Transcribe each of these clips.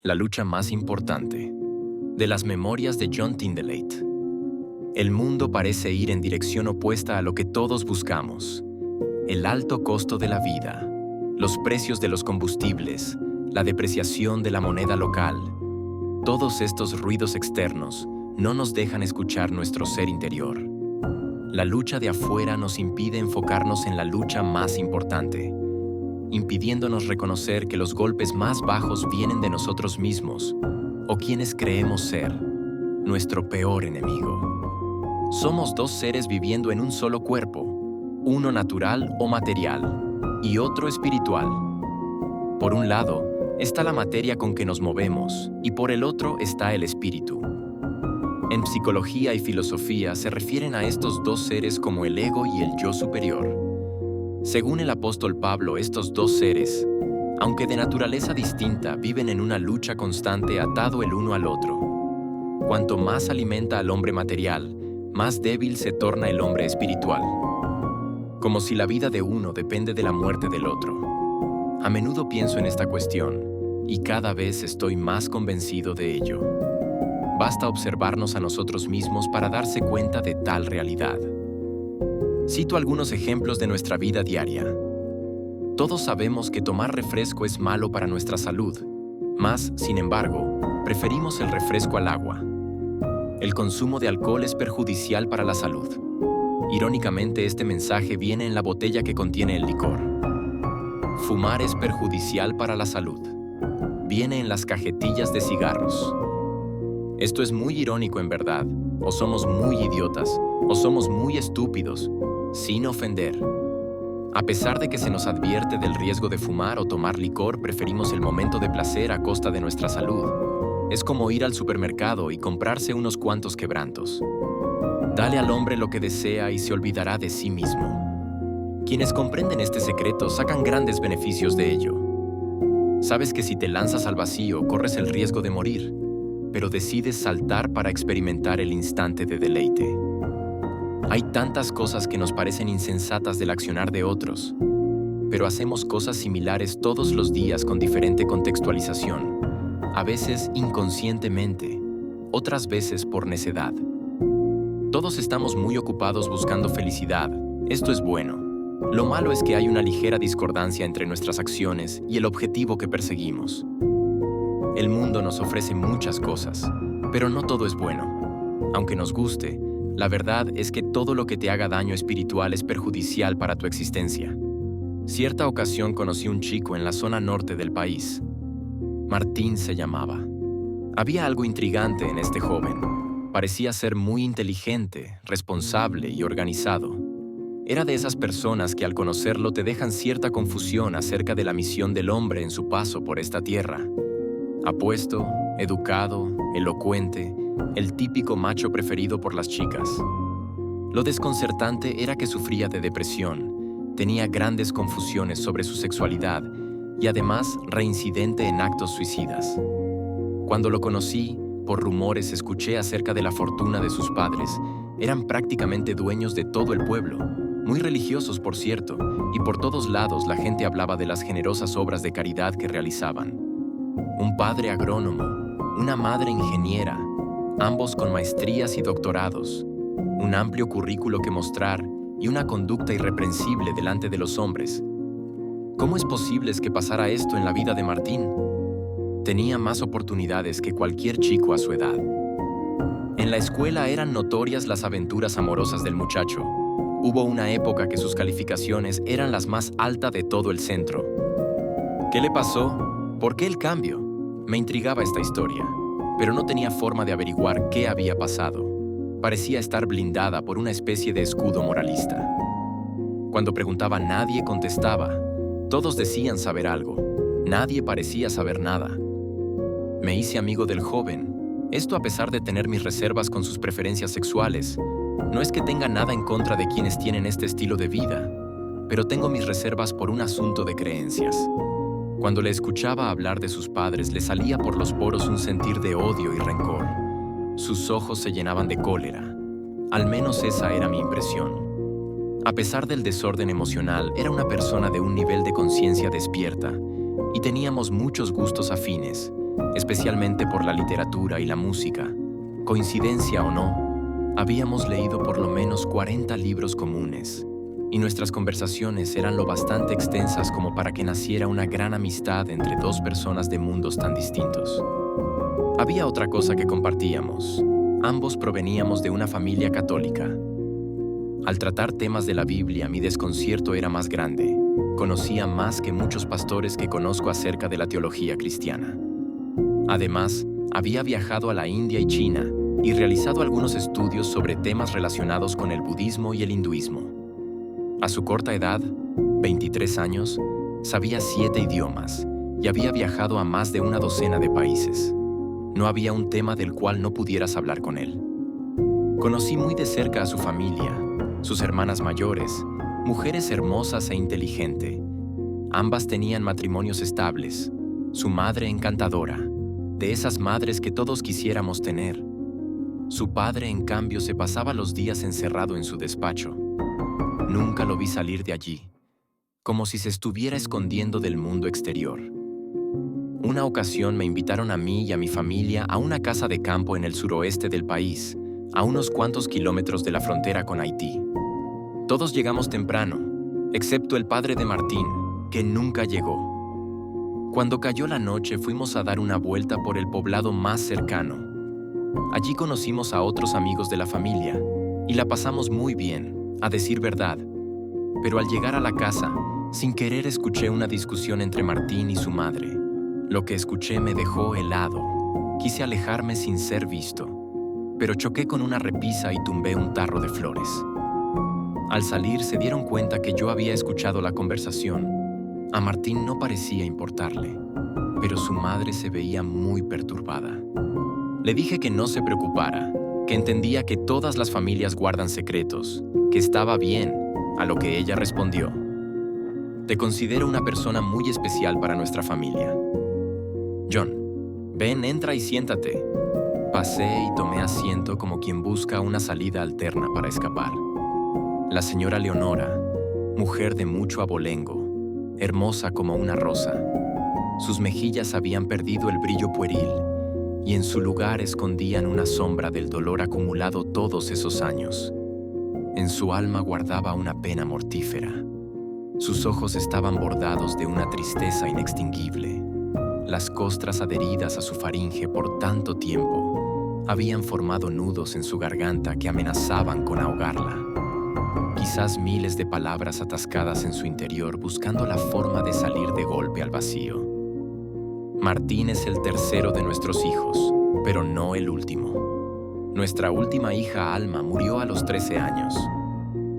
La lucha más importante. De las memorias de John Tyndallate. El mundo parece ir en dirección opuesta a lo que todos buscamos. El alto costo de la vida, los precios de los combustibles, la depreciación de la moneda local. Todos estos ruidos externos no nos dejan escuchar nuestro ser interior. La lucha de afuera nos impide enfocarnos en la lucha más importante, impidiéndonos reconocer que los golpes más bajos vienen de nosotros mismos, o quienes creemos ser nuestro peor enemigo. Somos dos seres viviendo en un solo cuerpo, uno natural o material, y otro espiritual. Por un lado, está la materia con que nos movemos, y por el otro está el espíritu. En psicología y filosofía se refieren a estos dos seres como el ego y el yo superior. Según el apóstol Pablo, estos dos seres, aunque de naturaleza distinta, viven en una lucha constante atado el uno al otro. Cuanto más alimenta al hombre material, más débil se torna el hombre espiritual. Como si la vida de uno depende de la muerte del otro. A menudo pienso en esta cuestión, y cada vez estoy más convencido de ello. Basta observarnos a nosotros mismos para darse cuenta de tal realidad. Cito algunos ejemplos de nuestra vida diaria. Todos sabemos que tomar refresco es malo para nuestra salud, mas, sin embargo, preferimos el refresco al agua. El consumo de alcohol es perjudicial para la salud. Irónicamente, este mensaje viene en la botella que contiene el licor. Fumar es perjudicial para la salud. Viene en las cajetillas de cigarros. Esto es muy irónico en verdad, o somos muy idiotas, o somos muy estúpidos, sin ofender. A pesar de que se nos advierte del riesgo de fumar o tomar licor, preferimos el momento de placer a costa de nuestra salud. Es como ir al supermercado y comprarse unos cuantos quebrantos. Dale al hombre lo que desea y se olvidará de sí mismo. Quienes comprenden este secreto sacan grandes beneficios de ello. Sabes que si te lanzas al vacío, corres el riesgo de morir, pero decides saltar para experimentar el instante de deleite. Hay tantas cosas que nos parecen insensatas del accionar de otros, pero hacemos cosas similares todos los días con diferente contextualización, a veces inconscientemente, otras veces por necedad. Todos estamos muy ocupados buscando felicidad, esto es bueno. Lo malo es que hay una ligera discordancia entre nuestras acciones y el objetivo que perseguimos. El mundo nos ofrece muchas cosas, pero no todo es bueno. Aunque nos guste, la verdad es que todo lo que te haga daño espiritual es perjudicial para tu existencia. Cierta ocasión conocí un chico en la zona norte del país. Martín se llamaba. Había algo intrigante en este joven. Parecía ser muy inteligente, responsable y organizado. Era de esas personas que al conocerlo te dejan cierta confusión acerca de la misión del hombre en su paso por esta tierra. Apuesto, educado, elocuente, el típico macho preferido por las chicas. Lo desconcertante era que sufría de depresión, tenía grandes confusiones sobre su sexualidad y además reincidente en actos suicidas. Cuando lo conocí, por rumores escuché acerca de la fortuna de sus padres. Eran prácticamente dueños de todo el pueblo, muy religiosos por cierto, y por todos lados la gente hablaba de las generosas obras de caridad que realizaban. Un padre agrónomo, una madre ingeniera, ambos con maestrías y doctorados, un amplio currículo que mostrar y una conducta irreprensible delante de los hombres. ¿Cómo es posible que pasara esto en la vida de Martín? Tenía más oportunidades que cualquier chico a su edad. En la escuela eran notorias las aventuras amorosas del muchacho. Hubo una época que sus calificaciones eran las más altas de todo el centro. ¿Qué le pasó? ¿Por qué el cambio? Me intrigaba esta historia, pero no tenía forma de averiguar qué había pasado. Parecía estar blindada por una especie de escudo moralista. Cuando preguntaba, nadie contestaba. Todos decían saber algo. Nadie parecía saber nada. Me hice amigo del joven, esto a pesar de tener mis reservas con sus preferencias sexuales. No es que tenga nada en contra de quienes tienen este estilo de vida, pero tengo mis reservas por un asunto de creencias. Cuando le escuchaba hablar de sus padres, le salía por los poros un sentir de odio y rencor. Sus ojos se llenaban de cólera. Al menos esa era mi impresión. A pesar del desorden emocional, era una persona de un nivel de conciencia despierta y teníamos muchos gustos afines, especialmente por la literatura y la música. Coincidencia o no, habíamos leído por lo menos 40 libros comunes, y nuestras conversaciones eran lo bastante extensas como para que naciera una gran amistad entre dos personas de mundos tan distintos. Había otra cosa que compartíamos. Ambos proveníamos de una familia católica. Al tratar temas de la Biblia, mi desconcierto era más grande. Conocía más que muchos pastores que conozco acerca de la teología cristiana. Además, había viajado a la India y China y realizado algunos estudios sobre temas relacionados con el budismo y el hinduismo. A su corta edad, 23 años, sabía 7 idiomas y había viajado a más de una docena de países. No había un tema del cual no pudieras hablar con él. Conocí muy de cerca a su familia, sus hermanas mayores, mujeres hermosas e inteligentes. Ambas tenían matrimonios estables, su madre encantadora, de esas madres que todos quisiéramos tener. Su padre, en cambio, se pasaba los días encerrado en su despacho. Nunca lo vi salir de allí, como si se estuviera escondiendo del mundo exterior. Una ocasión me invitaron a mí y a mi familia a una casa de campo en el suroeste del país, a unos cuantos kilómetros de la frontera con Haití. Todos llegamos temprano, excepto el padre de Martín, que nunca llegó. Cuando cayó la noche fuimos a dar una vuelta por el poblado más cercano. Allí conocimos a otros amigos de la familia y la pasamos muy bien, a decir verdad. Pero al llegar a la casa, sin querer escuché una discusión entre Martín y su madre. Lo que escuché me dejó helado. Quise alejarme sin ser visto, pero choqué con una repisa y tumbé un tarro de flores. Al salir se dieron cuenta que yo había escuchado la conversación. A Martín no parecía importarle, pero su madre se veía muy perturbada. Le dije que no se preocupara, que entendía que todas las familias guardan secretos, que estaba bien, a lo que ella respondió: «Te considero una persona muy especial para nuestra familia. John, ven, entra y siéntate». Pasé y tomé asiento como quien busca una salida alterna para escapar. La señora Leonora, mujer de mucho abolengo, hermosa como una rosa. Sus mejillas habían perdido el brillo pueril y en su lugar escondían una sombra del dolor acumulado todos esos años. En su alma guardaba una pena mortífera. Sus ojos estaban bordados de una tristeza inextinguible. Las costras adheridas a su faringe por tanto tiempo habían formado nudos en su garganta que amenazaban con ahogarla. Quizás miles de palabras atascadas en su interior buscando la forma de salir de golpe al vacío. Martín es el tercero de nuestros hijos, pero no el último. Nuestra última hija, Alma, murió a los 13 años.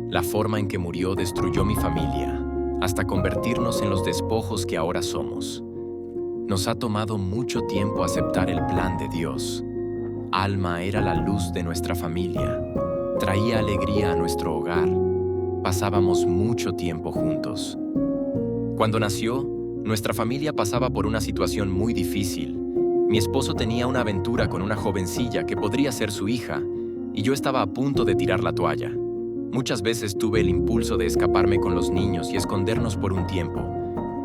La forma en que murió destruyó mi familia, hasta convertirnos en los despojos que ahora somos. Nos ha tomado mucho tiempo aceptar el plan de Dios. Alma era la luz de nuestra familia. Traía alegría a nuestro hogar. Pasábamos mucho tiempo juntos. Cuando nació, nuestra familia pasaba por una situación muy difícil. Mi esposo tenía una aventura con una jovencilla que podría ser su hija, y yo estaba a punto de tirar la toalla. Muchas veces tuve el impulso de escaparme con los niños y escondernos por un tiempo,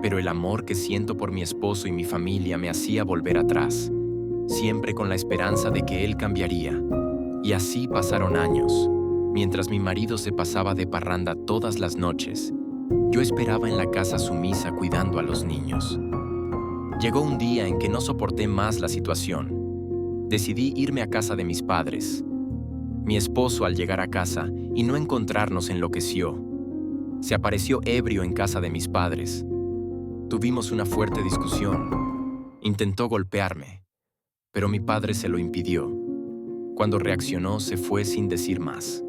pero el amor que siento por mi esposo y mi familia me hacía volver atrás, siempre con la esperanza de que él cambiaría. Y así pasaron años. Mientras mi marido se pasaba de parranda todas las noches, yo esperaba en la casa sumisa cuidando a los niños. Llegó un día en que no soporté más la situación. Decidí irme a casa de mis padres. Mi esposo, al llegar a casa y no encontrarnos, enloqueció. Se apareció ebrio en casa de mis padres. Tuvimos una fuerte discusión. Intentó golpearme, pero mi padre se lo impidió. Cuando reaccionó, se fue sin decir más.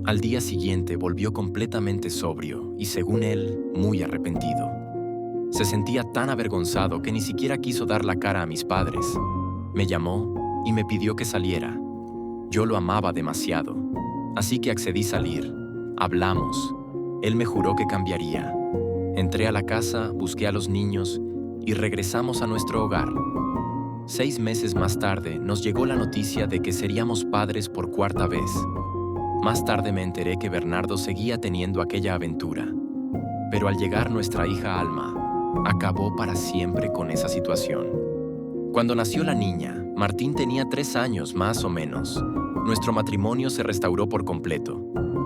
Al día siguiente volvió completamente sobrio y, según él, muy arrepentido. Se sentía tan avergonzado que ni siquiera quiso dar la cara a mis padres. Me llamó y me pidió que saliera. Yo lo amaba demasiado, así que accedí a salir. Hablamos. Él me juró que cambiaría. Entré a la casa, busqué a los niños y regresamos a nuestro hogar. 6 meses más tarde nos llegó la noticia de que seríamos padres por cuarta vez. Más tarde me enteré que Bernardo seguía teniendo aquella aventura. Pero al llegar nuestra hija Alma, acabó para siempre con esa situación. Cuando nació la niña, Martín tenía 3 años más o menos. Nuestro matrimonio se restauró por completo.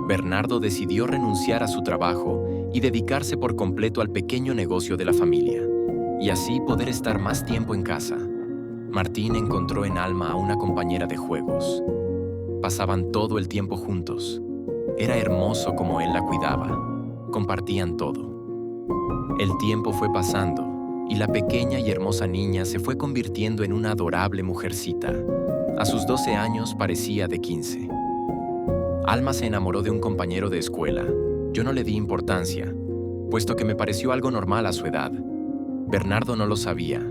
Bernardo decidió renunciar a su trabajo y dedicarse por completo al pequeño negocio de la familia, y así poder estar más tiempo en casa. Martín encontró en Alma a una compañera de juegos. Pasaban todo el tiempo juntos. Era hermoso como él la cuidaba. Compartían todo. El tiempo fue pasando y la pequeña y hermosa niña se fue convirtiendo en una adorable mujercita. A sus 12 años parecía de 15. Alma se enamoró de un compañero de escuela. Yo no le di importancia, puesto que me pareció algo normal a su edad. Bernardo no lo sabía.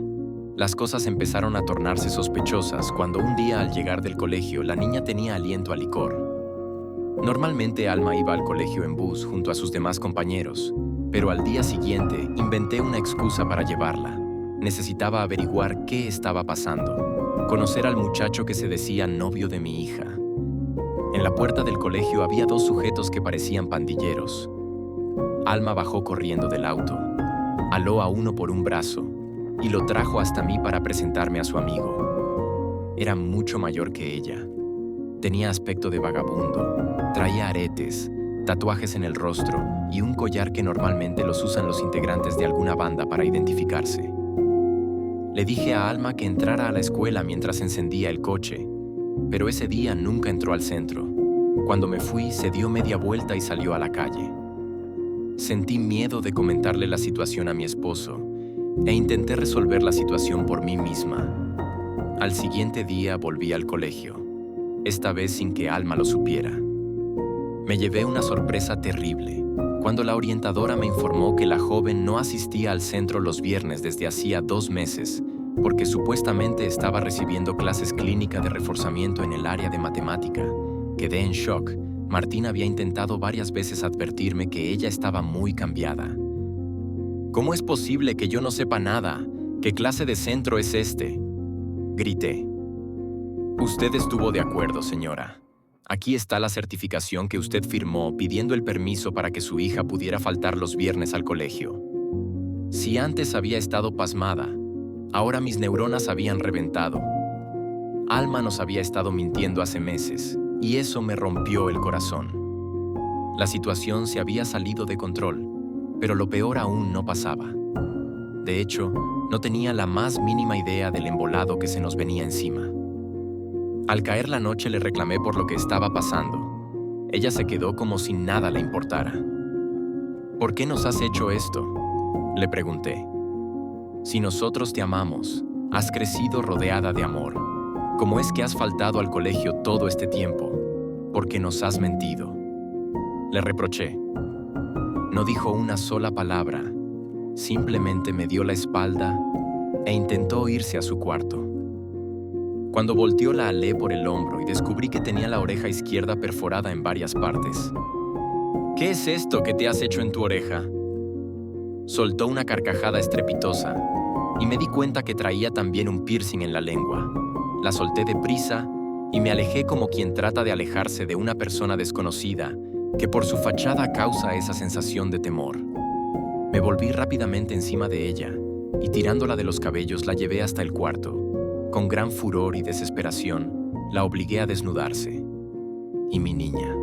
Las cosas empezaron a tornarse sospechosas cuando un día al llegar del colegio la niña tenía aliento a licor. Normalmente Alma iba al colegio en bus junto a sus demás compañeros, pero al día siguiente inventé una excusa para llevarla. Necesitaba averiguar qué estaba pasando, conocer al muchacho que se decía novio de mi hija. En la puerta del colegio había 2 sujetos que parecían pandilleros. Alma bajó corriendo del auto, aló a uno por un brazo y lo trajo hasta mí para presentarme a su amigo. Era mucho mayor que ella. Tenía aspecto de vagabundo, traía aretes, tatuajes en el rostro y un collar que normalmente los usan los integrantes de alguna banda para identificarse. Le dije a Alma que entrara a la escuela mientras encendía el coche, pero ese día nunca entró al centro. Cuando me fui, se dio media vuelta y salió a la calle. Sentí miedo de comentarle la situación a mi esposo e intenté resolver la situación por mí misma. Al siguiente día volví al colegio, esta vez sin que Alma lo supiera. Me llevé una sorpresa terrible cuando la orientadora me informó que la joven no asistía al centro los viernes desde hacía 2 meses porque supuestamente estaba recibiendo clases clínicas de reforzamiento en el área de matemática. Quedé en shock. Martín había intentado varias veces advertirme que ella estaba muy cambiada. ¿Cómo es posible que yo no sepa nada? ¿Qué clase de centro es este?, grité. Usted estuvo de acuerdo, señora. Aquí está la certificación que usted firmó pidiendo el permiso para que su hija pudiera faltar los viernes al colegio. Si antes había estado pasmada, ahora mis neuronas habían reventado. Alma nos había estado mintiendo hace meses, y eso me rompió el corazón. La situación se había salido de control, pero lo peor aún no pasaba. De hecho, no tenía la más mínima idea del embolado que se nos venía encima. Al caer la noche le reclamé por lo que estaba pasando. Ella se quedó como si nada le importara. ¿Por qué nos has hecho esto?, le pregunté. Si nosotros te amamos, has crecido rodeada de amor. ¿Cómo es que has faltado al colegio todo este tiempo? Porque nos has mentido. Le reproché. No dijo una sola palabra. Simplemente me dio la espalda e intentó irse a su cuarto. Cuando volteó la alé por el hombro y descubrí que tenía la oreja izquierda perforada en varias partes. ¿Qué es esto que te has hecho en tu oreja?, soltó una carcajada estrepitosa y me di cuenta que traía también un piercing en la lengua. La solté deprisa y me alejé como quien trata de alejarse de una persona desconocida que por su fachada causa esa sensación de temor. Me volví rápidamente encima de ella y tirándola de los cabellos la llevé hasta el cuarto. Con gran furor y desesperación, la obligué a desnudarse. Y mi niña,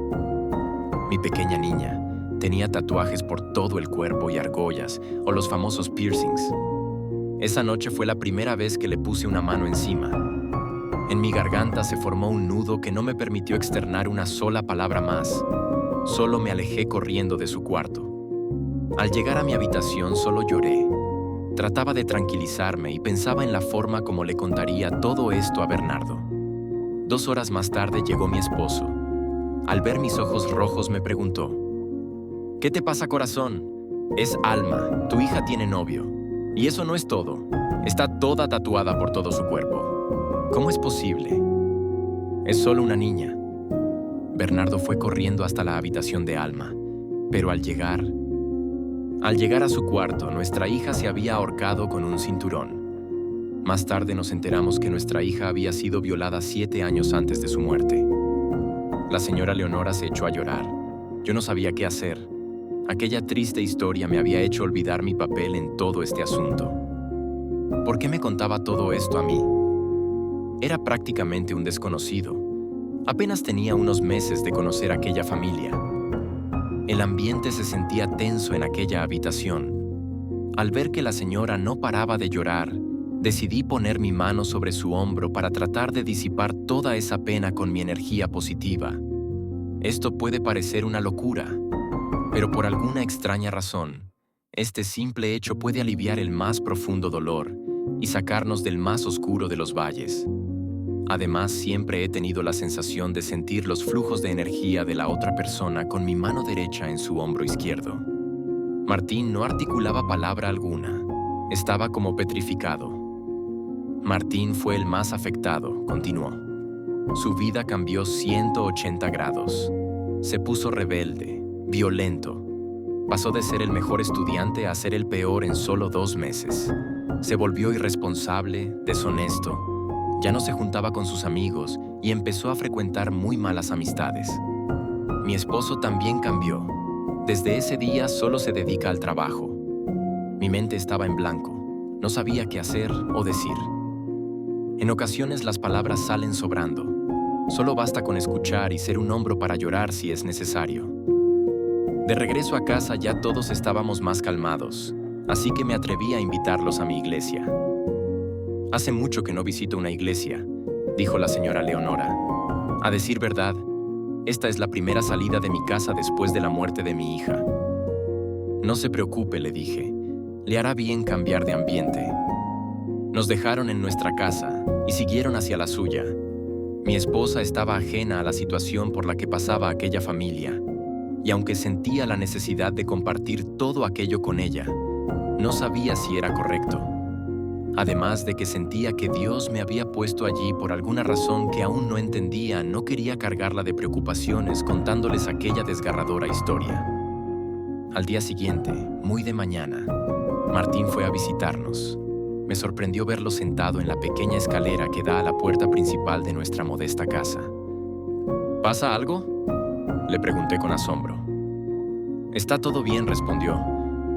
mi pequeña niña, tenía tatuajes por todo el cuerpo y argollas, o los famosos piercings. Esa noche fue la primera vez que le puse una mano encima. En mi garganta se formó un nudo que no me permitió externar una sola palabra más. Solo me alejé corriendo de su cuarto. Al llegar a mi habitación solo lloré. Trataba de tranquilizarme y pensaba en la forma como le contaría todo esto a Bernardo. 2 horas más tarde llegó mi esposo. Al ver mis ojos rojos me preguntó: ¿Qué te pasa, corazón? Es Alma, tu hija tiene novio. Y eso no es todo. Está toda tatuada por todo su cuerpo. ¿Cómo es posible? Es solo una niña. Bernardo fue corriendo hasta la habitación de Alma, pero al llegar a su cuarto, nuestra hija se había ahorcado con un cinturón. Más tarde nos enteramos que nuestra hija había sido violada 7 años antes de su muerte. La señora Leonora se echó a llorar. Yo no sabía qué hacer. Aquella triste historia me había hecho olvidar mi papel en todo este asunto. ¿Por qué me contaba todo esto a mí? Era prácticamente un desconocido. Apenas tenía unos meses de conocer a aquella familia. El ambiente se sentía tenso en aquella habitación. Al ver que la señora no paraba de llorar, decidí poner mi mano sobre su hombro para tratar de disipar toda esa pena con mi energía positiva. Esto puede parecer una locura, pero por alguna extraña razón, este simple hecho puede aliviar el más profundo dolor y sacarnos del más oscuro de los valles. Además, siempre he tenido la sensación de sentir los flujos de energía de la otra persona con mi mano derecha en su hombro izquierdo. Martín no articulaba palabra alguna. Estaba como petrificado. Martín fue el más afectado, continuó. Su vida cambió 180 grados. Se puso rebelde, violento. Pasó de ser el mejor estudiante a ser el peor en solo 2 meses. Se volvió irresponsable, deshonesto. Ya no se juntaba con sus amigos y empezó a frecuentar muy malas amistades. Mi esposo también cambió. Desde ese día solo se dedica al trabajo. Mi mente estaba en blanco. No sabía qué hacer o decir. En ocasiones las palabras salen sobrando. Solo basta con escuchar y ser un hombro para llorar si es necesario. De regreso a casa ya todos estábamos más calmados, así que me atreví a invitarlos a mi iglesia. Hace mucho que no visito una iglesia, dijo la señora Leonora. A decir verdad, esta es la primera salida de mi casa después de la muerte de mi hija. No se preocupe, le dije. Le hará bien cambiar de ambiente. Nos dejaron en nuestra casa y siguieron hacia la suya. Mi esposa estaba ajena a la situación por la que pasaba aquella familia, y aunque sentía la necesidad de compartir todo aquello con ella, no sabía si era correcto. Además de que sentía que Dios me había puesto allí por alguna razón que aún no entendía, no quería cargarla de preocupaciones contándoles aquella desgarradora historia. Al día siguiente, muy de mañana, Martín fue a visitarnos. Me sorprendió verlo sentado en la pequeña escalera que da a la puerta principal de nuestra modesta casa. ¿Pasa algo?, le pregunté con asombro. Está todo bien, respondió.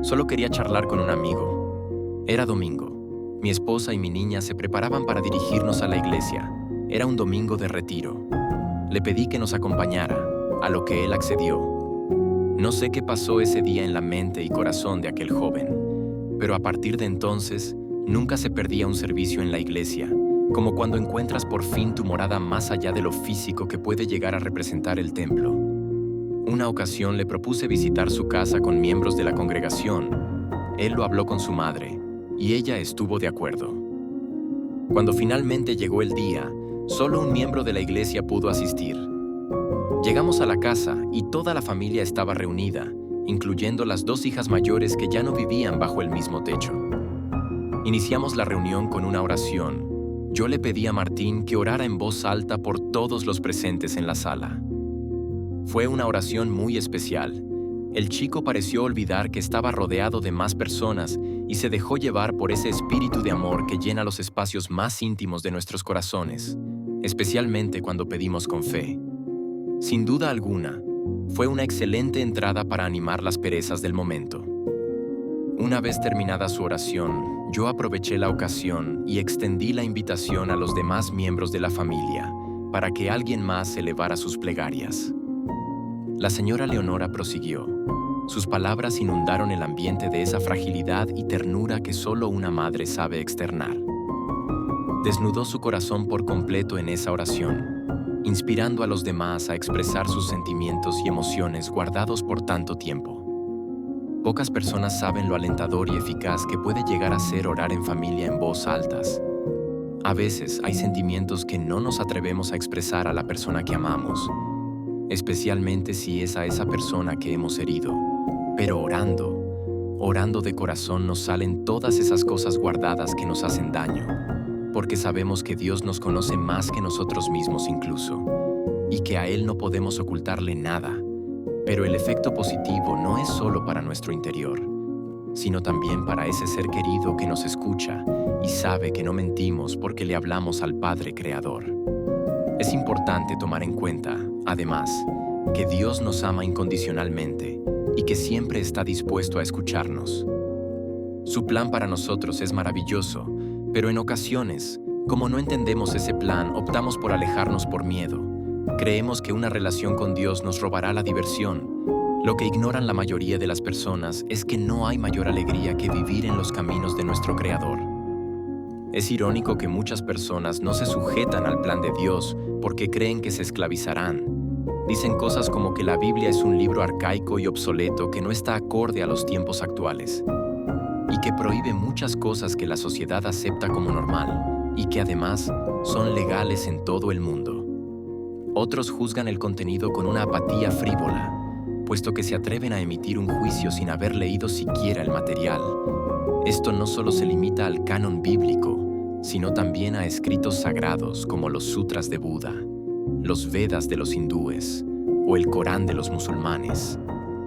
Solo quería charlar con un amigo. Era domingo. Mi esposa y mi niña se preparaban para dirigirnos a la iglesia. Era un domingo de retiro. Le pedí que nos acompañara, a lo que él accedió. No sé qué pasó ese día en la mente y corazón de aquel joven, pero a partir de entonces, nunca se perdía un servicio en la iglesia, como cuando encuentras por fin tu morada más allá de lo físico que puede llegar a representar el templo. Una ocasión le propuse visitar su casa con miembros de la congregación. Él lo habló con su madre, y ella estuvo de acuerdo. Cuando finalmente llegó el día, solo un miembro de la iglesia pudo asistir. Llegamos a la casa y toda la familia estaba reunida, incluyendo las 2 hijas mayores que ya no vivían bajo el mismo techo. Iniciamos la reunión con una oración. Yo le pedí a Martín que orara en voz alta por todos los presentes en la sala. Fue una oración muy especial. El chico pareció olvidar que estaba rodeado de más personas y se dejó llevar por ese espíritu de amor que llena los espacios más íntimos de nuestros corazones, especialmente cuando pedimos con fe. Sin duda alguna, fue una excelente entrada para animar las perezas del momento. Una vez terminada su oración, yo aproveché la ocasión y extendí la invitación a los demás miembros de la familia para que alguien más elevara sus plegarias. La señora Leonora prosiguió. Sus palabras inundaron el ambiente de esa fragilidad y ternura que solo una madre sabe externar. Desnudó su corazón por completo en esa oración, inspirando a los demás a expresar sus sentimientos y emociones guardados por tanto tiempo. Pocas personas saben lo alentador y eficaz que puede llegar a ser orar en familia en voz altas. A veces hay sentimientos que no nos atrevemos a expresar a la persona que amamos, especialmente si es a esa persona que hemos herido. Pero orando de corazón nos salen todas esas cosas guardadas que nos hacen daño, porque sabemos que Dios nos conoce más que nosotros mismos incluso, y que a Él no podemos ocultarle nada. Pero el efecto positivo no es solo para nuestro interior, sino también para ese ser querido que nos escucha y sabe que no mentimos porque le hablamos al Padre Creador. Es importante tomar en cuenta, además, que Dios nos ama incondicionalmente y que siempre está dispuesto a escucharnos. Su plan para nosotros es maravilloso Pero en ocasiones, como no entendemos ese plan, optamos por alejarnos por miedo. Creemos que una relación con Dios nos robará la diversión. Lo que ignoran la mayoría de las personas es que no hay mayor alegría que vivir en los caminos de nuestro Creador. Es irónico que muchas personas no se sujetan al plan de Dios porque creen que se esclavizarán. Dicen cosas como que la Biblia es un libro arcaico y obsoleto que no está acorde a los tiempos actuales, y que prohíbe muchas cosas que la sociedad acepta como normal y que además son legales en todo el mundo. Otros juzgan el contenido con una apatía frívola, puesto que se atreven a emitir un juicio sin haber leído siquiera el material. Esto no solo se limita al canon bíblico, sino también a escritos sagrados como los sutras de Buda, los Vedas de los hindúes o el Corán de los musulmanes.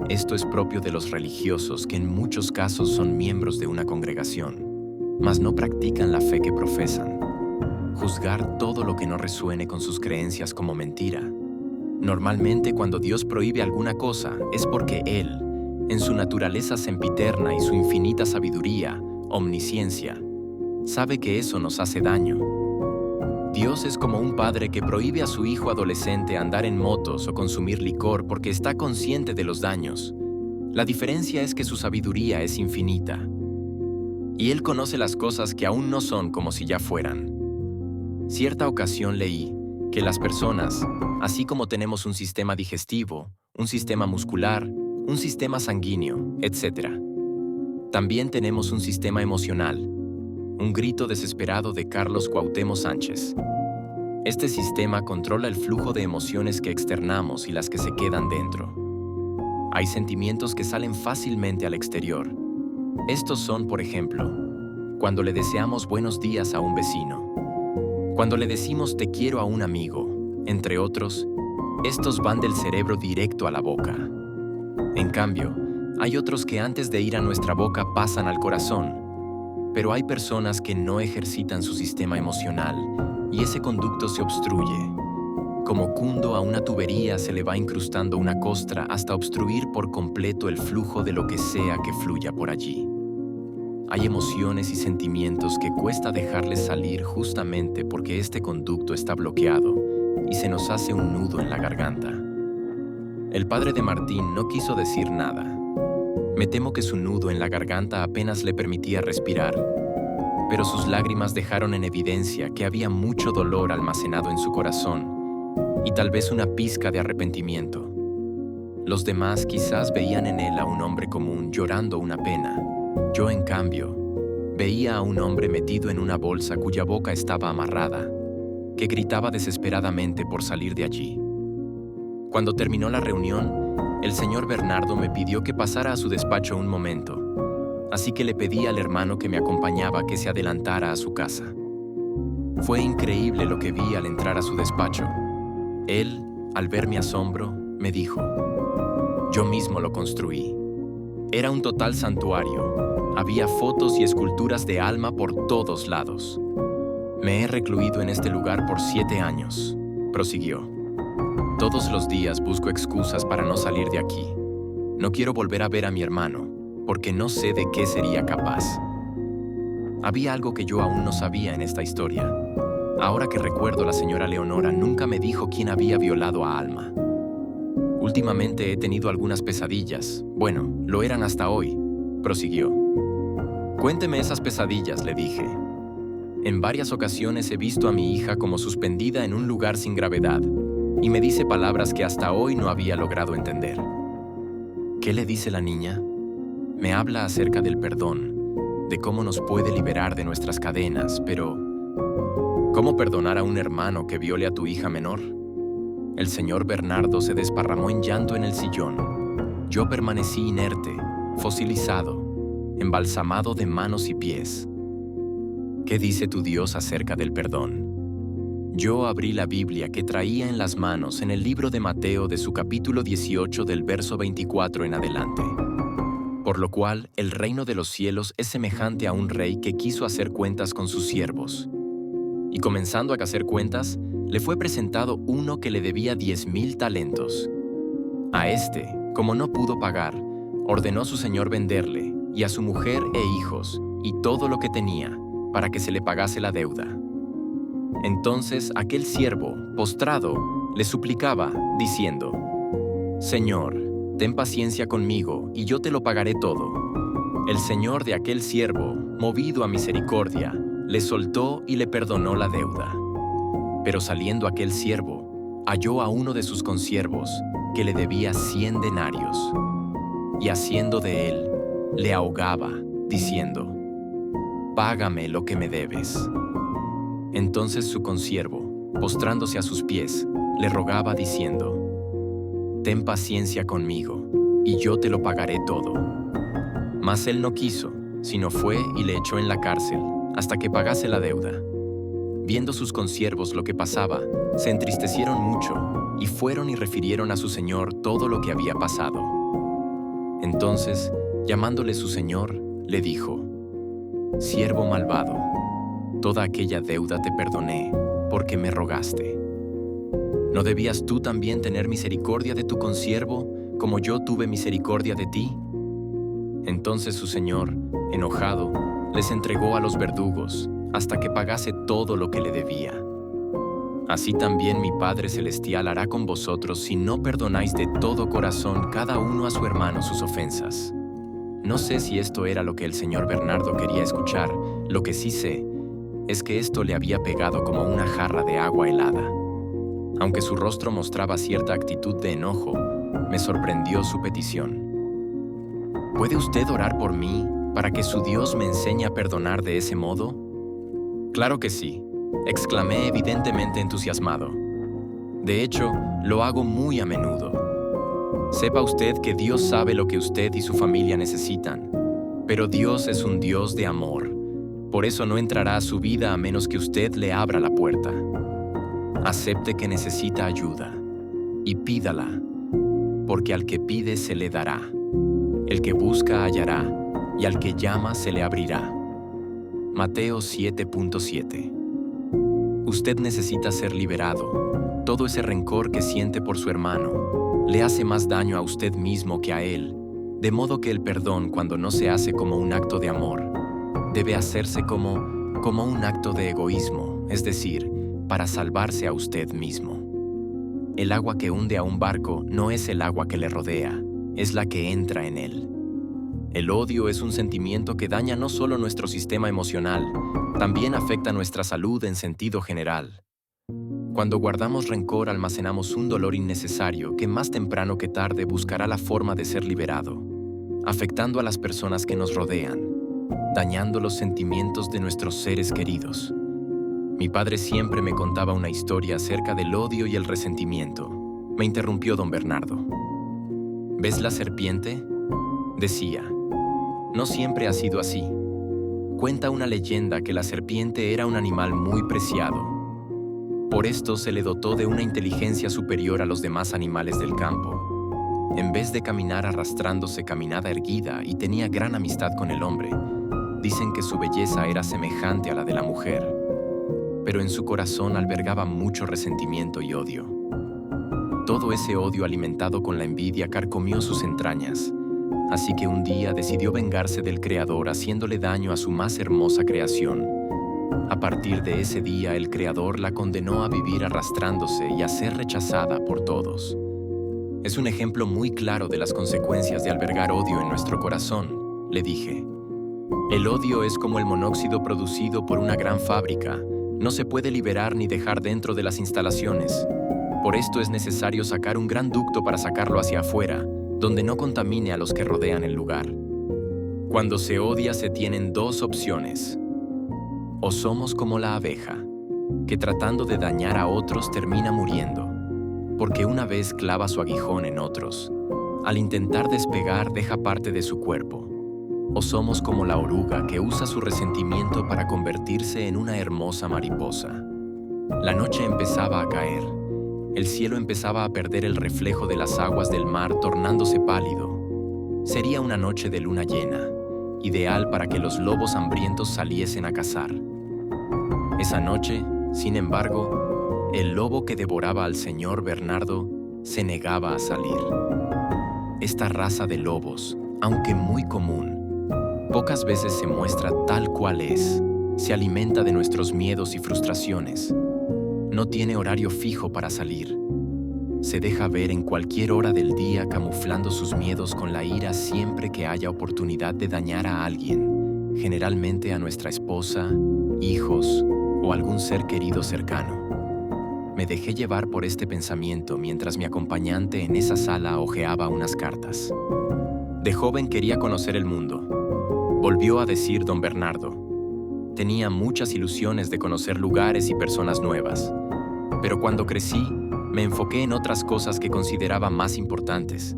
Esto es propio de los religiosos que en muchos casos son miembros de una congregación, mas no practican la fe que profesan. Juzgar todo lo que no resuene con sus creencias como mentira. Normalmente cuando Dios prohíbe alguna cosa es porque Él, en su naturaleza sempiterna y su infinita sabiduría, omnisciencia, sabe que eso nos hace daño. Dios es como un padre que prohíbe a su hijo adolescente andar en motos o consumir licor porque está consciente de los daños. La diferencia es que su sabiduría es infinita, y Él conoce las cosas que aún no son como si ya fueran. Cierta ocasión leí que las personas, así como tenemos un sistema digestivo, un sistema muscular, un sistema sanguíneo, etc., también tenemos un sistema emocional. Un grito desesperado de Carlos Cuauhtémoc Sánchez. Este sistema controla el flujo de emociones que externamos y las que se quedan dentro. Hay sentimientos que salen fácilmente al exterior. Estos son, por ejemplo, cuando le deseamos buenos días a un vecino, cuando le decimos te quiero a un amigo, entre otros. Estos van del cerebro directo a la boca. En cambio, hay otros que antes de ir a nuestra boca pasan al corazón. Pero hay personas que no ejercitan su sistema emocional y ese conducto se obstruye. Como cundo a una tubería se le va incrustando una costra hasta obstruir por completo el flujo de lo que sea que fluya por allí. Hay emociones y sentimientos que cuesta dejarles salir justamente porque este conducto está bloqueado y se nos hace un nudo en la garganta. El padre de Martín no quiso decir nada. Me temo que su nudo en la garganta apenas le permitía respirar, pero sus lágrimas dejaron en evidencia que había mucho dolor almacenado en su corazón y tal vez una pizca de arrepentimiento. Los demás quizás veían en él a un hombre común llorando una pena. Yo, en cambio, veía a un hombre metido en una bolsa cuya boca estaba amarrada, que gritaba desesperadamente por salir de allí. Cuando terminó la reunión, el señor Bernardo me pidió que pasara a su despacho un momento, así que le pedí al hermano que me acompañaba que se adelantara a su casa. Fue increíble lo que vi al entrar a su despacho. Él, al ver mi asombro, me dijo: yo mismo lo construí. Era un total santuario. Había fotos y esculturas de Alma por todos lados. Me he recluido en este lugar por 7 años, prosiguió. Todos los días busco excusas para no salir de aquí. No quiero volver a ver a mi hermano, porque no sé de qué sería capaz. Había algo que yo aún no sabía en esta historia. Ahora que recuerdo, la señora Leonora nunca me dijo quién había violado a Alma. Últimamente he tenido algunas pesadillas. Bueno, lo eran hasta hoy, prosiguió. Cuénteme esas pesadillas, le dije. En varias ocasiones he visto a mi hija como suspendida en un lugar sin gravedad, y me dice palabras que hasta hoy no había logrado entender. ¿Qué le dice la niña? Me habla acerca del perdón, de cómo nos puede liberar de nuestras cadenas, pero ¿cómo perdonar a un hermano que viole a tu hija menor? El señor Bernardo se desparramó en llanto en el sillón. Yo permanecí inerte, fosilizado, embalsamado de manos y pies. ¿Qué dice tu Dios acerca del perdón? Yo abrí la Biblia que traía en las manos en el libro de Mateo de su capítulo 18 del verso 24 en adelante. Por lo cual, el reino de los cielos es semejante a un rey que quiso hacer cuentas con sus siervos. Y comenzando a hacer cuentas, le fue presentado uno que le debía 10,000 talentos. A este, como no pudo pagar, ordenó a su señor venderle, y a su mujer e hijos, y todo lo que tenía, para que se le pagase la deuda. Entonces aquel siervo, postrado, le suplicaba, diciendo: «Señor, ten paciencia conmigo, y yo te lo pagaré todo». El señor de aquel siervo, movido a misericordia, le soltó y le perdonó la deuda. Pero saliendo aquel siervo, halló a uno de sus consiervos, que le debía 100 denarios. Y haciendo de él, le ahogaba, diciendo: «Págame lo que me debes». Entonces su consiervo, postrándose a sus pies, le rogaba diciendo: «Ten paciencia conmigo, y yo te lo pagaré todo». Mas él no quiso, sino fue y le echó en la cárcel, hasta que pagase la deuda. Viendo sus consiervos lo que pasaba, se entristecieron mucho, y fueron y refirieron a su señor todo lo que había pasado. Entonces, llamándole su señor, le dijo: «Siervo malvado, toda aquella deuda te perdoné, porque me rogaste. ¿No debías tú también tener misericordia de tu consiervo, como yo tuve misericordia de ti?» Entonces su señor, enojado, les entregó a los verdugos, hasta que pagase todo lo que le debía. Así también mi Padre Celestial hará con vosotros si no perdonáis de todo corazón cada uno a su hermano sus ofensas. No sé si esto era lo que el señor Bernardo quería escuchar. Lo que sí sé es que esto le había pegado como una jarra de agua helada. Aunque su rostro mostraba cierta actitud de enojo, me sorprendió su petición. ¿Puede usted orar por mí para que su Dios me enseñe a perdonar de ese modo? Claro que sí, exclamé evidentemente entusiasmado. De hecho, lo hago muy a menudo. Sepa usted que Dios sabe lo que usted y su familia necesitan, pero Dios es un Dios de amor. Por eso no entrará a su vida a menos que usted le abra la puerta. Acepte que necesita ayuda y pídala, porque al que pide se le dará. El que busca hallará, y al que llama se le abrirá. Mateo 7.7. Usted necesita ser liberado. Todo ese rencor que siente por su hermano le hace más daño a usted mismo que a él, de modo que el perdón, cuando no se hace como un acto de amor, debe hacerse como un acto de egoísmo, es decir, para salvarse a usted mismo. El agua que hunde a un barco no es el agua que le rodea, es la que entra en él. El odio es un sentimiento que daña no solo nuestro sistema emocional, también afecta nuestra salud en sentido general. Cuando guardamos rencor, almacenamos un dolor innecesario que más temprano que tarde buscará la forma de ser liberado, afectando a las personas que nos rodean, dañando los sentimientos de nuestros seres queridos. Mi padre siempre me contaba una historia acerca del odio y el resentimiento. Me interrumpió don Bernardo. ¿Ves la serpiente?, decía. No siempre ha sido así. Cuenta una leyenda que la serpiente era un animal muy preciado. Por esto se le dotó de una inteligencia superior a los demás animales del campo. En vez de caminar arrastrándose, caminaba erguida y tenía gran amistad con el hombre. Dicen que su belleza era semejante a la de la mujer, pero en su corazón albergaba mucho resentimiento y odio. Todo ese odio alimentado con la envidia carcomió sus entrañas, así que un día decidió vengarse del Creador haciéndole daño a su más hermosa creación. A partir de ese día, el Creador la condenó a vivir arrastrándose y a ser rechazada por todos. Es un ejemplo muy claro de las consecuencias de albergar odio en nuestro corazón, le dije. El odio es como el monóxido producido por una gran fábrica. No se puede liberar ni dejar dentro de las instalaciones. Por esto es necesario sacar un gran ducto para sacarlo hacia afuera, donde no contamine a los que rodean el lugar. Cuando se odia se tienen dos opciones. O somos como la abeja, que tratando de dañar a otros termina muriendo, porque una vez clava su aguijón en otros, al intentar despegar deja parte de su cuerpo. O somos como la oruga que usa su resentimiento para convertirse en una hermosa mariposa. La noche empezaba a caer. El cielo empezaba a perder el reflejo de las aguas del mar, tornándose pálido. Sería una noche de luna llena, ideal para que los lobos hambrientos saliesen a cazar. Esa noche, sin embargo, el lobo que devoraba al señor Bernardo se negaba a salir. Esta raza de lobos, aunque muy común, pocas veces se muestra tal cual es, Se alimenta de nuestros miedos y frustraciones. No tiene horario fijo para salir. Se deja ver en cualquier hora del día camuflando sus miedos con la ira siempre que haya oportunidad de dañar a alguien, generalmente a nuestra esposa, hijos o algún ser querido cercano. Me dejé llevar por este pensamiento mientras mi acompañante en esa sala hojeaba unas cartas. De joven quería conocer el mundo, volvió a decir don Bernardo. Tenía muchas ilusiones de conocer lugares y personas nuevas, pero cuando crecí, me enfoqué en otras cosas que consideraba más importantes.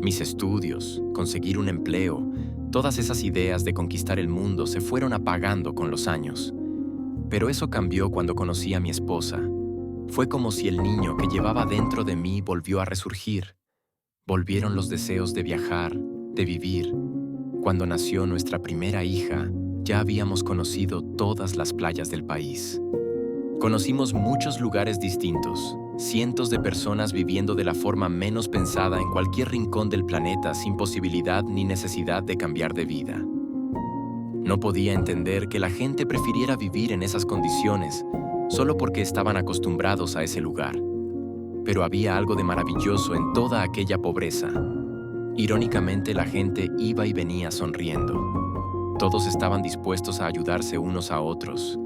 Mis estudios, conseguir un empleo, todas esas ideas de conquistar el mundo se fueron apagando con los años. Pero eso cambió cuando conocí a mi esposa. Fue como si el niño que llevaba dentro de mí volvió a resurgir. Volvieron los deseos de viajar, de vivir. Cuando nació nuestra primera hija, ya habíamos conocido todas las playas del país. Conocimos muchos lugares distintos, cientos de personas viviendo de la forma menos pensada en cualquier rincón del planeta sin posibilidad ni necesidad de cambiar de vida. No podía entender que la gente prefiriera vivir en esas condiciones solo porque estaban acostumbrados a ese lugar. Pero había algo de maravilloso en toda aquella pobreza. Irónicamente, la gente iba y venía sonriendo. Todos estaban dispuestos a ayudarse unos a otros,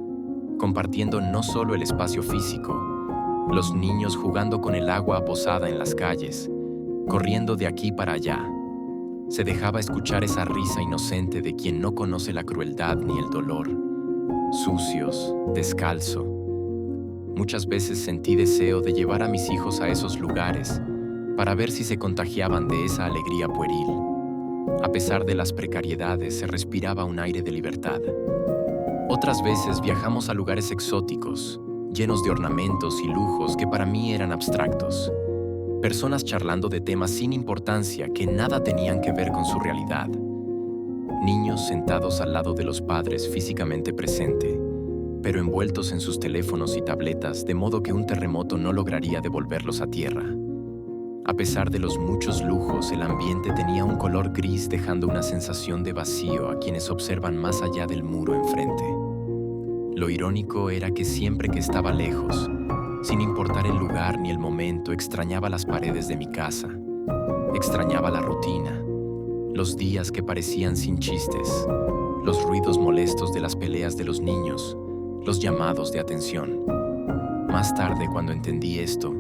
compartiendo no solo el espacio físico, los niños jugando con el agua posada en las calles, corriendo de aquí para allá. Se dejaba escuchar esa risa inocente de quien no conoce la crueldad ni el dolor. Sucios, descalzo. Muchas veces sentí deseo de llevar a mis hijos a esos lugares para ver si se contagiaban de esa alegría pueril. A pesar de las precariedades, se respiraba un aire de libertad. Otras veces viajamos a lugares exóticos, llenos de ornamentos y lujos que para mí eran abstractos. Personas charlando de temas sin importancia que nada tenían que ver con su realidad. Niños sentados al lado de los padres físicamente presente, pero envueltos en sus teléfonos y tabletas, de modo que un terremoto no lograría devolverlos a tierra. A pesar de los muchos lujos, el ambiente tenía un color gris, dejando una sensación de vacío a quienes observan más allá del muro enfrente. Lo irónico era que siempre que estaba lejos, sin importar el lugar ni el momento, extrañaba las paredes de mi casa, extrañaba la rutina, los días que parecían sin chistes, los ruidos molestos de las peleas de los niños, los llamados de atención. Más tarde, cuando entendí esto,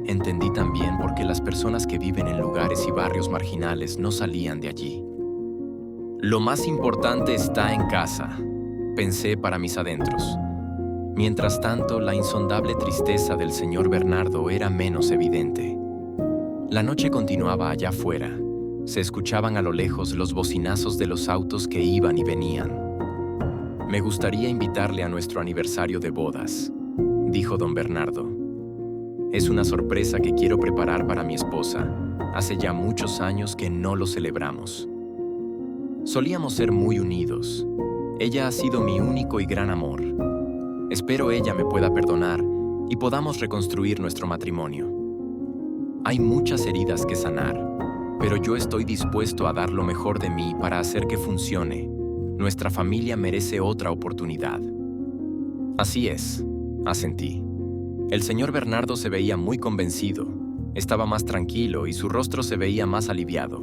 entendí también por qué las personas que viven en lugares y barrios marginales no salían de allí. Lo más importante está en casa, pensé para mis adentros. Mientras tanto, la insondable tristeza del señor Bernardo era menos evidente. La noche continuaba allá afuera. Se escuchaban a lo lejos los bocinazos de los autos que iban y venían. Me gustaría invitarle a nuestro aniversario de bodas, dijo don Bernardo. Es una sorpresa que quiero preparar para mi esposa. Hace ya muchos años que no lo celebramos. Solíamos ser muy unidos. Ella ha sido mi único y gran amor. Espero ella me pueda perdonar y podamos reconstruir nuestro matrimonio. Hay muchas heridas que sanar, pero yo estoy dispuesto a dar lo mejor de mí para hacer que funcione. Nuestra familia merece otra oportunidad. Así es, asentí. El señor Bernardo se veía muy convencido, estaba más tranquilo y su rostro se veía más aliviado.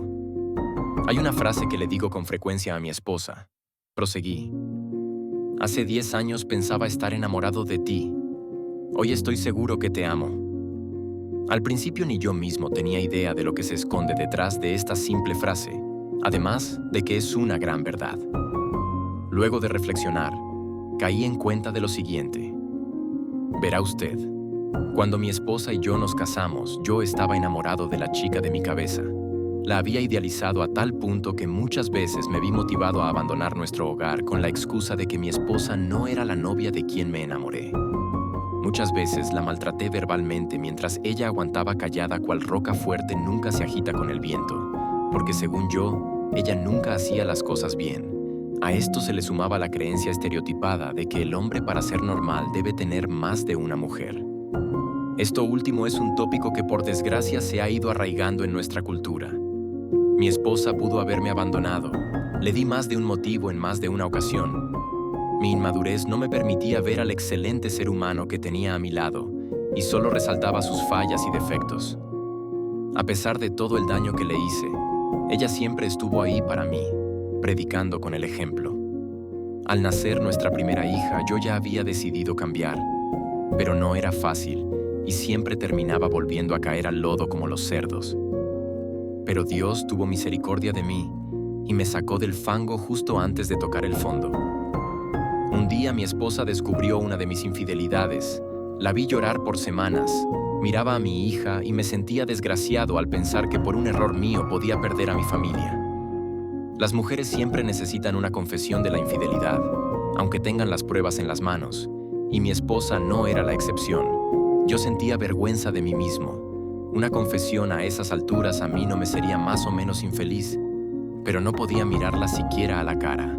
Hay una frase que le digo con frecuencia a mi esposa. Proseguí. Hace 10 años pensaba estar enamorado de ti. Hoy estoy seguro que te amo. Al principio ni yo mismo tenía idea de lo que se esconde detrás de esta simple frase, además de que es una gran verdad. Luego de reflexionar, caí en cuenta de lo siguiente. Verá usted, cuando mi esposa y yo nos casamos, yo estaba enamorado de la chica de mi cabeza. La había idealizado a tal punto que muchas veces me vi motivado a abandonar nuestro hogar con la excusa de que mi esposa no era la novia de quien me enamoré. Muchas veces la maltraté verbalmente mientras ella aguantaba callada cual roca fuerte nunca se agita con el viento, porque según yo, ella nunca hacía las cosas bien. A esto se le sumaba la creencia estereotipada de que el hombre para ser normal debe tener más de una mujer. Esto último es un tópico que por desgracia se ha ido arraigando en nuestra cultura. Mi esposa pudo haberme abandonado. Le di más de un motivo en más de una ocasión. Mi inmadurez no me permitía ver al excelente ser humano que tenía a mi lado y solo resaltaba sus fallas y defectos. A pesar de todo el daño que le hice, ella siempre estuvo ahí para mí, predicando con el ejemplo. Al nacer nuestra primera hija, yo ya había decidido cambiar, pero no era fácil y siempre terminaba volviendo a caer al lodo como los cerdos. Pero Dios tuvo misericordia de mí y me sacó del fango justo antes de tocar el fondo. Un día mi esposa descubrió una de mis infidelidades. La vi llorar por semanas, miraba a mi hija y me sentía desgraciado al pensar que por un error mío podía perder a mi familia. Las mujeres siempre necesitan una confesión de la infidelidad, aunque tengan las pruebas en las manos, y mi esposa no era la excepción. Yo sentía vergüenza de mí mismo. Una confesión a esas alturas a mí no me sería más o menos infeliz, pero no podía mirarla siquiera a la cara.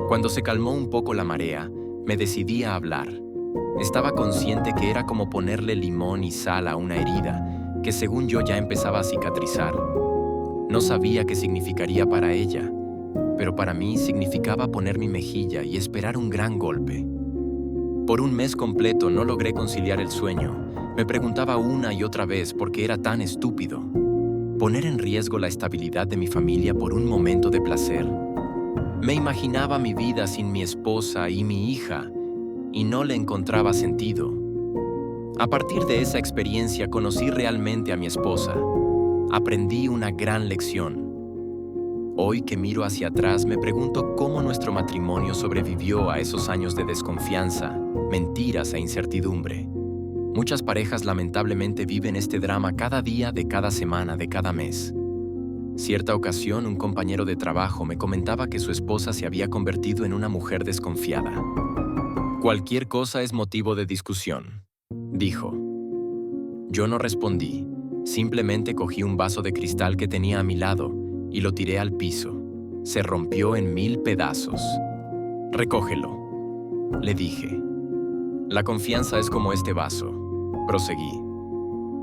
Cuando se calmó un poco la marea, me decidí a hablar. Estaba consciente que era como ponerle limón y sal a una herida, que según yo ya empezaba a cicatrizar. No sabía qué significaría para ella, pero para mí significaba poner mi mejilla y esperar un gran golpe. Por un mes completo no logré conciliar el sueño. Me preguntaba una y otra vez por qué era tan estúpido. ¿Poner en riesgo la estabilidad de mi familia por un momento de placer? Me imaginaba mi vida sin mi esposa y mi hija, y no le encontraba sentido. A partir de esa experiencia conocí realmente a mi esposa. Aprendí una gran lección. Hoy que miro hacia atrás me pregunto cómo nuestro matrimonio sobrevivió a esos años de desconfianza, mentiras e incertidumbre. Muchas parejas lamentablemente viven este drama cada día de cada semana de cada mes. Cierta ocasión un compañero de trabajo me comentaba que su esposa se había convertido en una mujer desconfiada. Cualquier cosa es motivo de discusión, dijo. Yo no respondí, simplemente cogí un vaso de cristal que tenía a mi lado y lo tiré al piso. Se rompió en 1000 pedazos. Recógelo, le dije. La confianza es como este vaso, proseguí.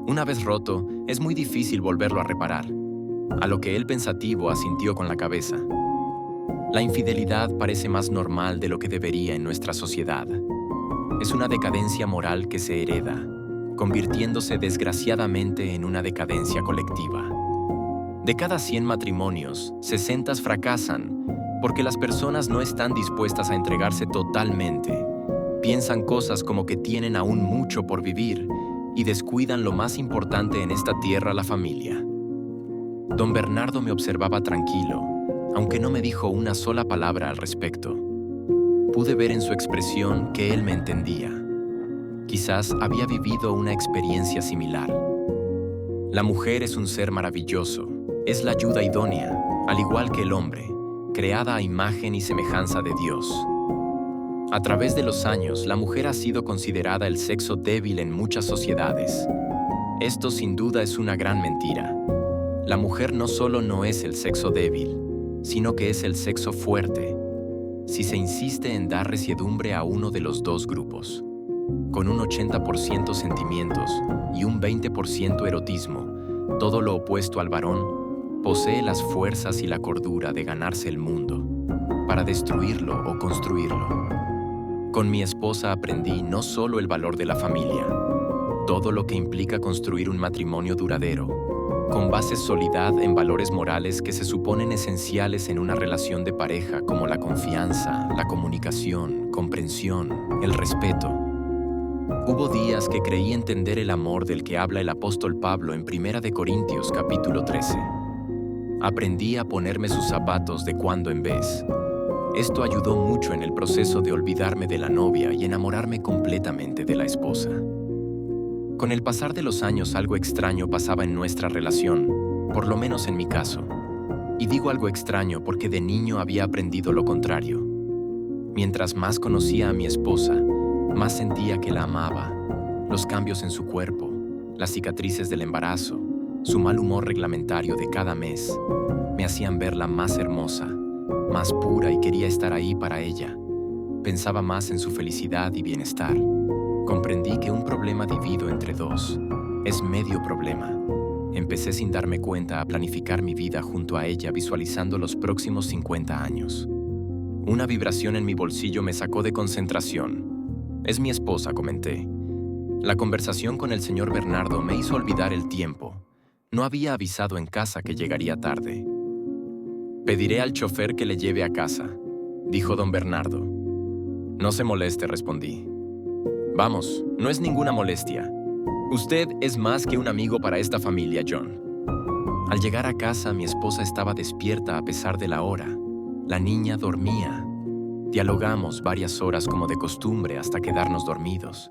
Una vez roto, es muy difícil volverlo a reparar. A lo que él pensativo asintió con la cabeza. La infidelidad parece más normal de lo que debería en nuestra sociedad. Es una decadencia moral que se hereda, convirtiéndose desgraciadamente en una decadencia colectiva. De cada 100 matrimonios, 60 fracasan porque las personas no están dispuestas a entregarse totalmente. Piensan cosas como que tienen aún mucho por vivir y descuidan lo más importante en esta tierra, la familia. Don Bernardo me observaba tranquilo, aunque no me dijo una sola palabra al respecto. Pude ver en su expresión que él me entendía. Quizás había vivido una experiencia similar. La mujer es un ser maravilloso, es la ayuda idónea, al igual que el hombre, creada a imagen y semejanza de Dios. A través de los años, la mujer ha sido considerada el sexo débil en muchas sociedades. Esto sin duda es una gran mentira. La mujer no solo no es el sexo débil, sino que es el sexo fuerte, si se insiste en dar resiedumbre a uno de los dos grupos. Con un 80% sentimientos y un 20% erotismo, todo lo opuesto al varón, posee las fuerzas y la cordura de ganarse el mundo, para destruirlo o construirlo. Con mi esposa aprendí no solo el valor de la familia, todo lo que implica construir un matrimonio duradero, con base sólida en valores morales que se suponen esenciales en una relación de pareja como la confianza, la comunicación, comprensión, el respeto. Hubo días que creí entender el amor del que habla el apóstol Pablo en 1 Corintios capítulo 13. Aprendí a ponerme sus zapatos de cuando en vez. Esto ayudó mucho en el proceso de olvidarme de la novia y enamorarme completamente de la esposa. Con el pasar de los años algo extraño pasaba en nuestra relación, por lo menos en mi caso. Y digo algo extraño porque de niño había aprendido lo contrario. Mientras más conocía a mi esposa, más sentía que la amaba. Los cambios en su cuerpo, las cicatrices del embarazo, su mal humor reglamentario de cada mes, me hacían verla más hermosa, más pura y quería estar ahí para ella. Pensaba más en su felicidad y bienestar. Comprendí que un problema dividido entre dos es medio problema. Empecé sin darme cuenta a planificar mi vida junto a ella visualizando los próximos 50 años. Una vibración en mi bolsillo me sacó de concentración. Es mi esposa, comenté. La conversación con el señor Bernardo me hizo olvidar el tiempo. No había avisado en casa que llegaría tarde. Pediré al chofer que le lleve a casa, dijo don Bernardo. No se moleste, respondí. Vamos, no es ninguna molestia. Usted es más que un amigo para esta familia, John. Al llegar a casa, mi esposa estaba despierta a pesar de la hora. La niña dormía. Dialogamos varias horas como de costumbre hasta quedarnos dormidos.